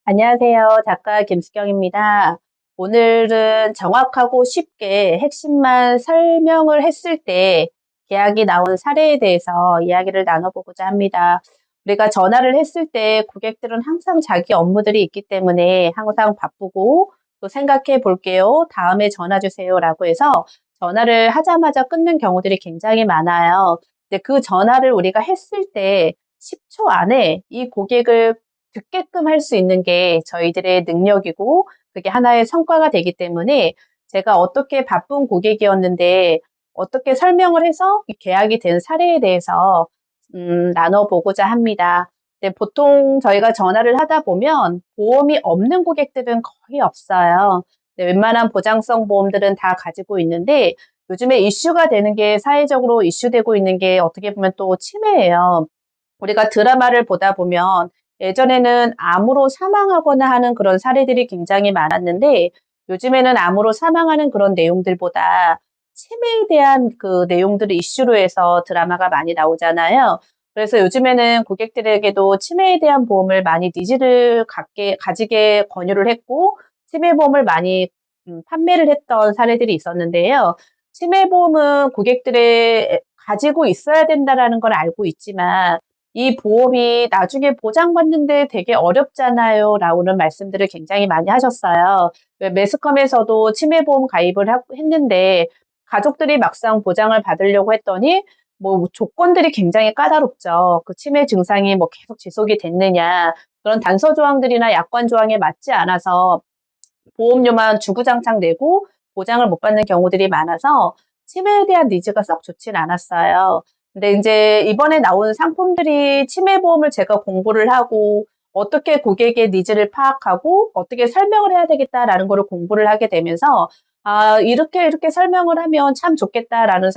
안녕하세요. 작가 김수경입니다. 오늘은 정확하고 쉽게 핵심만 설명을 했을 때 계약이 나온 사례에 대해서 이야기를 나눠보고자 합니다. 우리가 전화를 했을 때 고객들은 항상 자기 업무들이 있기 때문에 항상 바쁘고 또 생각해 볼게요. 다음에 전화 주세요. 라고 해서 전화를 하자마자 끊는 경우들이 굉장히 많아요. 근데 그 전화를 우리가 했을 때 10초 안에 이 고객을 듣게끔 할 수 있는 게 저희들의 능력이고 그게 하나의 성과가 되기 때문에 제가 어떻게 바쁜 고객이었는데 어떻게 설명을 해서 이 계약이 된 사례에 대해서 나눠보고자 합니다. 근데 보통 저희가 전화를 하다 보면 보험이 없는 고객들은 거의 없어요. 네, 웬만한 보장성 보험들은 다 가지고 있는데 요즘에 이슈가 되는 게 사회적으로 이슈되고 있는 게 어떻게 보면 또 치매예요. 우리가 드라마를 보다 보면 예전에는 암으로 사망하거나 하는 그런 사례들이 굉장히 많았는데 요즘에는 암으로 사망하는 그런 내용들보다 치매에 대한 그 내용들을 이슈로 해서 드라마가 많이 나오잖아요. 그래서 요즘에는 고객들에게도 치매에 대한 보험을 많이 니즈를 가지게 권유를 했고 치매 보험을 많이 판매를 했던 사례들이 있었는데요. 치매 보험은 고객들의 가지고 있어야 된다라는 걸 알고 있지만 이 보험이 나중에 보장받는데 되게 어렵잖아요. 라고는 말씀들을 굉장히 많이 하셨어요. 왜 매스컴에서도 치매보험 가입을 했는데 가족들이 막상 보장을 받으려고 했더니 뭐 조건들이 굉장히 까다롭죠. 그 치매 증상이 뭐 계속 지속이 됐느냐. 그런 단서 조항들이나 약관 조항에 맞지 않아서 보험료만 주구장창 내고 보장을 못 받는 경우들이 많아서 치매에 대한 니즈가 썩 좋진 않았어요. 근데 이제 이번에 나온 상품들이 치매 보험을 제가 공부를 하고 어떻게 고객의 니즈를 파악하고 어떻게 설명을 해야 되겠다라는 거를 공부를 하게 되면서 아, 이렇게 설명을 하면 참 좋겠다라는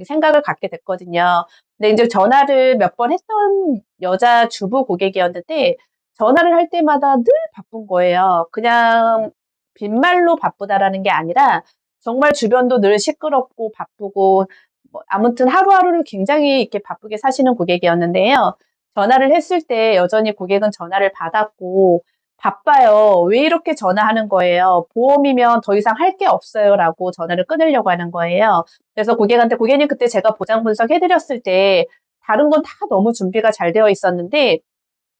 생각을 갖게 됐거든요. 근데 이제 전화를 몇 번 했던 여자 주부 고객이었는데 전화를 할 때마다 늘 바쁜 거예요. 그냥 빈말로 바쁘다라는 게 아니라 정말 주변도 늘 시끄럽고 바쁘고 뭐 아무튼 하루하루를 굉장히 이렇게 바쁘게 사시는 고객이었는데요. 전화를 했을 때 여전히 고객은 전화를 받았고 바빠요. 왜 이렇게 전화하는 거예요? 보험이면 더 이상 할 게 없어요라고 전화를 끊으려고 하는 거예요. 그래서 고객한테 고객님 그때 제가 보장 분석해 드렸을 때 다른 건 다 너무 준비가 잘 되어 있었는데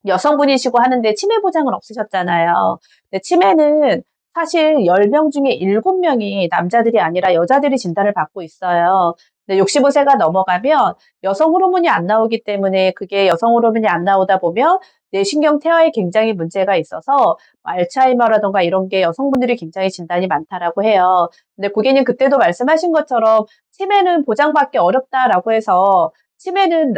여성분이시고 하는데 치매 보장은 없으셨잖아요. 근데 치매는 사실 10명 중에 7명이 남자들이 아니라 여자들이 진단을 받고 있어요. 근데 65세가 넘어가면 여성 호르몬이 안 나오기 때문에 그게 여성 호르몬이 안 나오다 보면 뇌신경 퇴화에 굉장히 문제가 있어서 알츠하이머라든가 이런 게 여성분들이 굉장히 진단이 많다라고 해요. 근데 고객님 그때도 말씀하신 것처럼 치매는 보장받기 어렵다라고 해서 치매는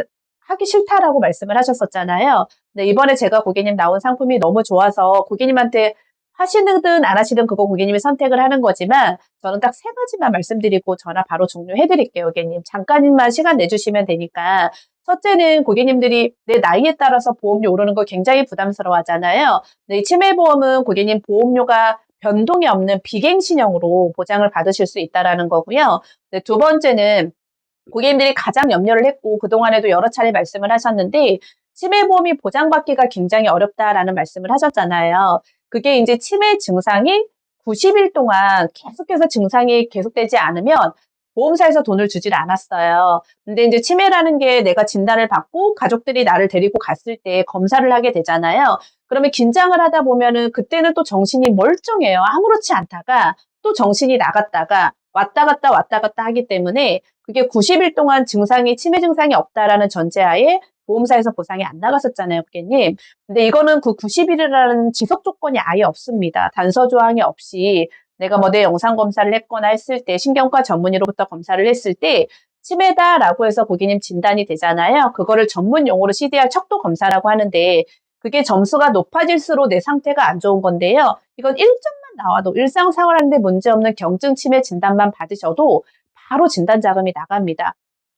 하기 싫다라고 말씀을 하셨었잖아요. 네, 이번에 제가 고객님 나온 상품이 너무 좋아서 고객님한테 하시든 안 하시든 그거 고객님이 선택을 하는 거지만 저는 딱 세 가지만 말씀드리고 전화 바로 종료해 드릴게요, 고객님. 잠깐만 시간 내주시면 되니까. 첫째는 고객님들이 내 나이에 따라서 보험료 오르는 거 굉장히 부담스러워 하잖아요. 근데 이 치매보험은 고객님 보험료가 변동이 없는 비갱신형으로 보장을 받으실 수 있다라는 거고요. 네, 두 번째는 고객님들이 가장 염려를 했고 그동안에도 여러 차례 말씀을 하셨는데 치매보험이 보장받기가 굉장히 어렵다라는 말씀을 하셨잖아요. 그게 이제 치매 증상이 90일 동안 계속해서 증상이 계속되지 않으면 보험사에서 돈을 주질 않았어요. 근데 이제 치매라는 게 내가 진단을 받고 가족들이 나를 데리고 갔을 때 검사를 하게 되잖아요. 그러면 긴장을 하다 보면은 그때는 또 정신이 멀쩡해요. 아무렇지 않다가 또 정신이 나갔다가 왔다 갔다 하기 때문에 그게 90일 동안 치매 증상이 없다라는 전제하에 보험사에서 보상이 안 나갔었잖아요, 고객님. 근데 이거는 그 90일이라는 지속 조건이 아예 없습니다. 단서 조항이 없이 내가 뭐 내 영상 검사를 했거나 했을 때 신경과 전문의로부터 검사를 했을 때 치매다라고 해서 고객님 진단이 되잖아요. 그거를 전문 용어로 CDR 척도 검사라고 하는데 그게 점수가 높아질수록 내 상태가 안 좋은 건데요. 이건 1점만 나와도 일상생활하는데 문제없는 경증 치매 진단만 받으셔도 바로 진단 자금이 나갑니다.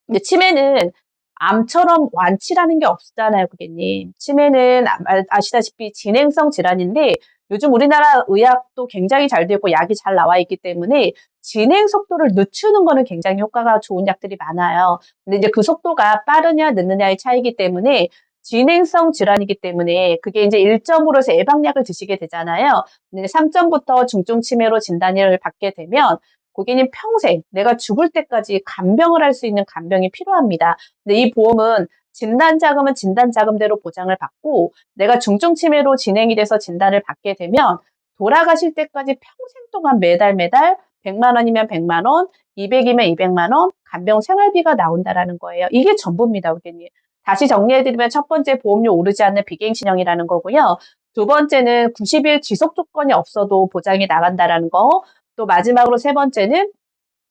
근데 치매는 암처럼 완치라는 게 없잖아요, 고객님. 치매는 아시다시피 진행성 질환인데 요즘 우리나라 의학도 굉장히 잘 되고 약이 잘 나와 있기 때문에 진행 속도를 늦추는 거는 굉장히 효과가 좋은 약들이 많아요. 근데 이제 그 속도가 빠르냐 늦느냐의 차이기 때문에 진행성 질환이기 때문에 그게 이제 1점으로 해서 예방약을 드시게 되잖아요. 근데 3점부터 중증 치매로 진단을 받게 되면 고객님 평생 내가 죽을 때까지 간병을 할 수 있는 간병이 필요합니다. 근데 이 보험은 진단 자금은 진단 자금대로 보장을 받고 내가 중증 치매로 진행이 돼서 진단을 받게 되면 돌아가실 때까지 평생 동안 매달 매달 100만 원이면 100만 원, 200이면 200만 원 간병 생활비가 나온다라는 거예요. 이게 전부입니다, 고객님. 다시 정리해드리면 첫 번째 보험료 오르지 않는 비갱신형이라는 거고요. 두 번째는 90일 지속 조건이 없어도 보장이 나간다라는 거. 또 마지막으로 세 번째는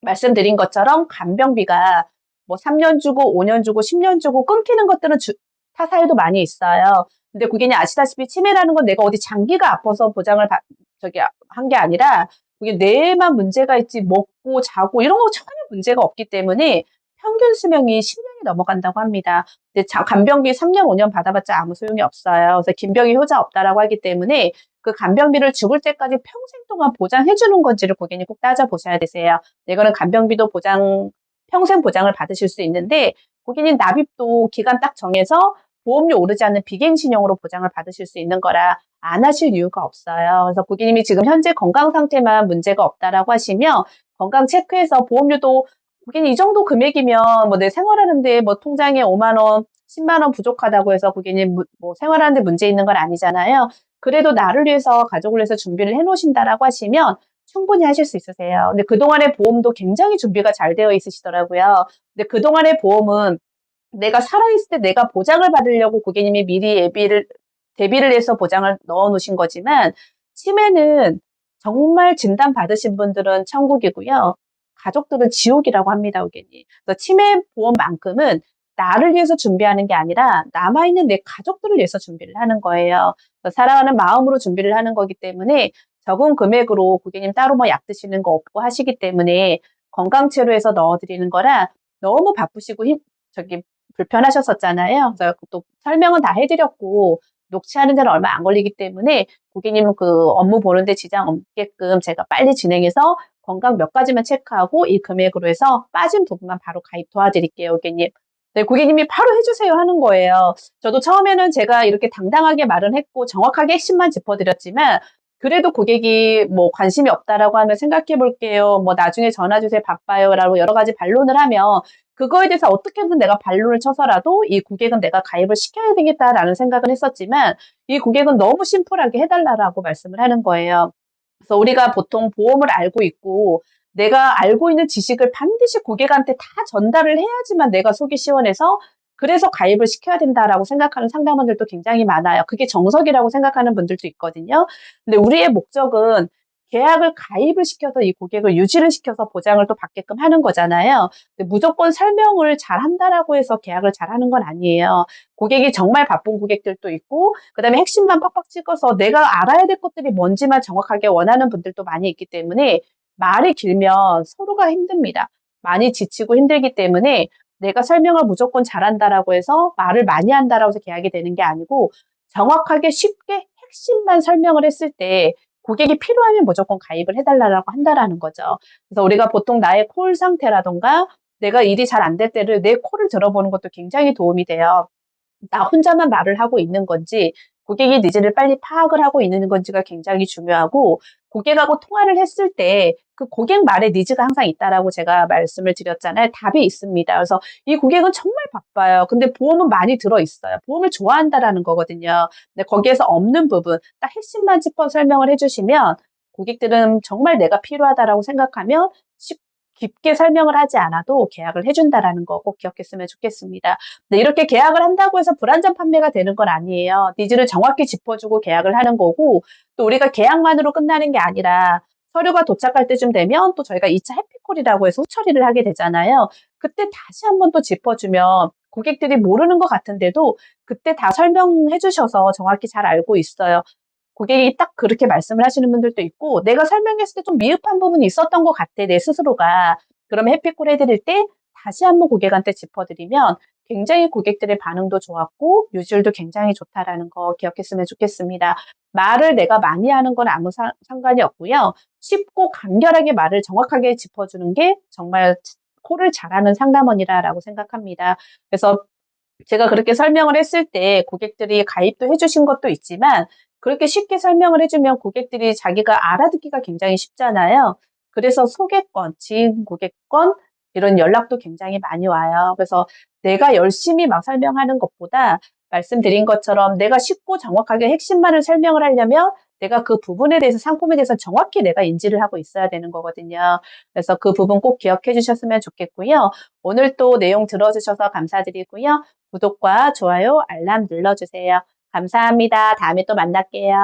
말씀드린 것처럼 간병비가 뭐 3년 주고 5년 주고 10년 주고 끊기는 것들은 타사에도 많이 있어요. 근데 고객님 아시다시피 치매라는 건 내가 어디 장기가 아파서 보장을 한 게 아니라 그게 뇌에만 문제가 있지 먹고 자고 이런 거 전혀 문제가 없기 때문에 평균 수명이 10년이 넘어간다고 합니다. 근데 간병비 3년 5년 받아봤자 아무 소용이 없어요. 그래서 긴병이 효자 없다라고 하기 때문에 그 간병비를 죽을 때까지 평생 동안 보장해 주는 건지를 고객님 꼭 따져보셔야 되세요. 이거는 간병비도 평생 보장을 받으실 수 있는데 고객님 납입도 기간 딱 정해서 보험료 오르지 않는 비갱신형으로 보장을 받으실 수 있는 거라 안 하실 이유가 없어요. 그래서 고객님이 지금 현재 건강 상태만 문제가 없다라고 하시면 건강 체크해서 보험료도 고객님 이 정도 금액이면 뭐 내 생활하는데 뭐 통장에 5만 원, 10만 원 부족하다고 해서 고객님 뭐 생활하는데 문제 있는 건 아니잖아요. 그래도 나를 위해서 가족을 위해서 준비를 해 놓으신다라고 하시면 충분히 하실 수 있으세요. 근데 그동안의 보험도 굉장히 준비가 잘 되어 있으시더라고요. 근데 그동안의 보험은 내가 살아있을 때 내가 보장을 받으려고 고객님이 미리 대비를 해서 보장을 넣어 놓으신 거지만 치매는 정말 진단 받으신 분들은 천국이고요. 가족들은 지옥이라고 합니다, 고객님. 그래서 치매 보험만큼은 나를 위해서 준비하는 게 아니라 남아있는 내 가족들을 위해서 준비를 하는 거예요. 사랑하는 마음으로 준비를 하는 거기 때문에 적은 금액으로 고객님 따로 뭐 약 드시는 거 없고 하시기 때문에 건강치료에서 넣어드리는 거라 너무 바쁘시고 불편하셨었잖아요. 그래서 또 설명은 다 해드렸고 녹취하는 데는 얼마 안 걸리기 때문에 고객님은 그 업무 보는데 지장 없게끔 제가 빨리 진행해서 건강 몇 가지만 체크하고 이 금액으로 해서 빠진 부분만 바로 가입 도와드릴게요, 고객님. 네, 고객님이 바로 해주세요 하는 거예요. 저도 처음에는 제가 이렇게 당당하게 말은 했고 정확하게 핵심만 짚어드렸지만 그래도 고객이 뭐 관심이 없다라고 하면 생각해 볼게요. 뭐 나중에 전화 주세요. 바빠요. 라고 여러 가지 반론을 하면 그거에 대해서 어떻게든 내가 반론을 쳐서라도 이 고객은 내가 가입을 시켜야 되겠다라는 생각을 했었지만 이 고객은 너무 심플하게 해달라고 말씀을 하는 거예요. 그래서 우리가 보통 보험을 알고 있고 내가 알고 있는 지식을 반드시 고객한테 다 전달을 해야지만 내가 속이 시원해서 그래서 가입을 시켜야 된다라고 생각하는 상담원들도 굉장히 많아요. 그게 정석이라고 생각하는 분들도 있거든요. 근데 우리의 목적은 계약을 가입을 시켜서 이 고객을 유지를 시켜서 보장을 또 받게끔 하는 거잖아요. 근데 무조건 설명을 잘 한다라고 해서 계약을 잘 하는 건 아니에요. 고객이 정말 바쁜 고객들도 있고, 그 다음에 핵심만 팍팍 찍어서 내가 알아야 될 것들이 뭔지만 정확하게 원하는 분들도 많이 있기 때문에 말이 길면 서로가 힘듭니다. 많이 지치고 힘들기 때문에 내가 설명을 무조건 잘한다라고 해서 말을 많이 한다라고 해서 계약이 되는 게 아니고 정확하게 쉽게 핵심만 설명을 했을 때 고객이 필요하면 무조건 가입을 해달라고 한다라는 거죠. 그래서 우리가 보통 나의 콜 상태라던가 내가 일이 잘 안 될 때를 내 콜을 들어보는 것도 굉장히 도움이 돼요. 나 혼자만 말을 하고 있는 건지 고객의 니즈를 빨리 파악을 하고 있는 건지가 굉장히 중요하고 고객하고 통화를 했을 때 그 고객 말에 니즈가 항상 있다라고 제가 말씀을 드렸잖아요. 답이 있습니다. 그래서 이 고객은 정말 바빠요. 근데 보험은 많이 들어있어요. 보험을 좋아한다라는 거거든요. 근데 거기에서 없는 부분 딱 핵심만 짚어 설명을 해주시면 고객들은 정말 내가 필요하다라고 생각하면 깊게 설명을 하지 않아도 계약을 해준다라는 거 꼭 기억했으면 좋겠습니다. 네, 이렇게 계약을 한다고 해서 불안전 판매가 되는 건 아니에요. 니즈를 정확히 짚어주고 계약을 하는 거고 또 우리가 계약만으로 끝나는 게 아니라 서류가 도착할 때쯤 되면 또 저희가 2차 해피콜이라고 해서 후처리를 하게 되잖아요. 그때 다시 한번 또 짚어주면 고객들이 모르는 것 같은데도 그때 다 설명해 주셔서 정확히 잘 알고 있어요. 고객이 딱 그렇게 말씀을 하시는 분들도 있고 내가 설명했을 때 좀 미흡한 부분이 있었던 것 같아 내 스스로가. 그러면 해피콜 해드릴 때 다시 한번 고객한테 짚어드리면 굉장히 고객들의 반응도 좋았고 유지율도 굉장히 좋다라는 거 기억했으면 좋겠습니다. 말을 내가 많이 하는 건 아무 상관이 없고요. 쉽고 간결하게 말을 정확하게 짚어주는 게 정말 콜을 잘하는 상담원이라고 생각합니다. 그래서 제가 그렇게 설명을 했을 때 고객들이 가입도 해 주신 것도 있지만 그렇게 쉽게 설명을 해 주면 고객들이 자기가 알아듣기가 굉장히 쉽잖아요. 그래서 소개권, 지인 고객권 이런 연락도 굉장히 많이 와요. 그래서 내가 열심히 막 설명하는 것보다 말씀드린 것처럼 내가 쉽고 정확하게 핵심만을 설명을 하려면 내가 그 부분에 대해서 상품에 대해서 정확히 내가 인지를 하고 있어야 되는 거거든요. 그래서 그 부분 꼭 기억해 주셨으면 좋겠고요. 오늘 또 내용 들어주셔서 감사드리고요. 구독과 좋아요, 알람 눌러주세요. 감사합니다. 다음에 또 만날게요.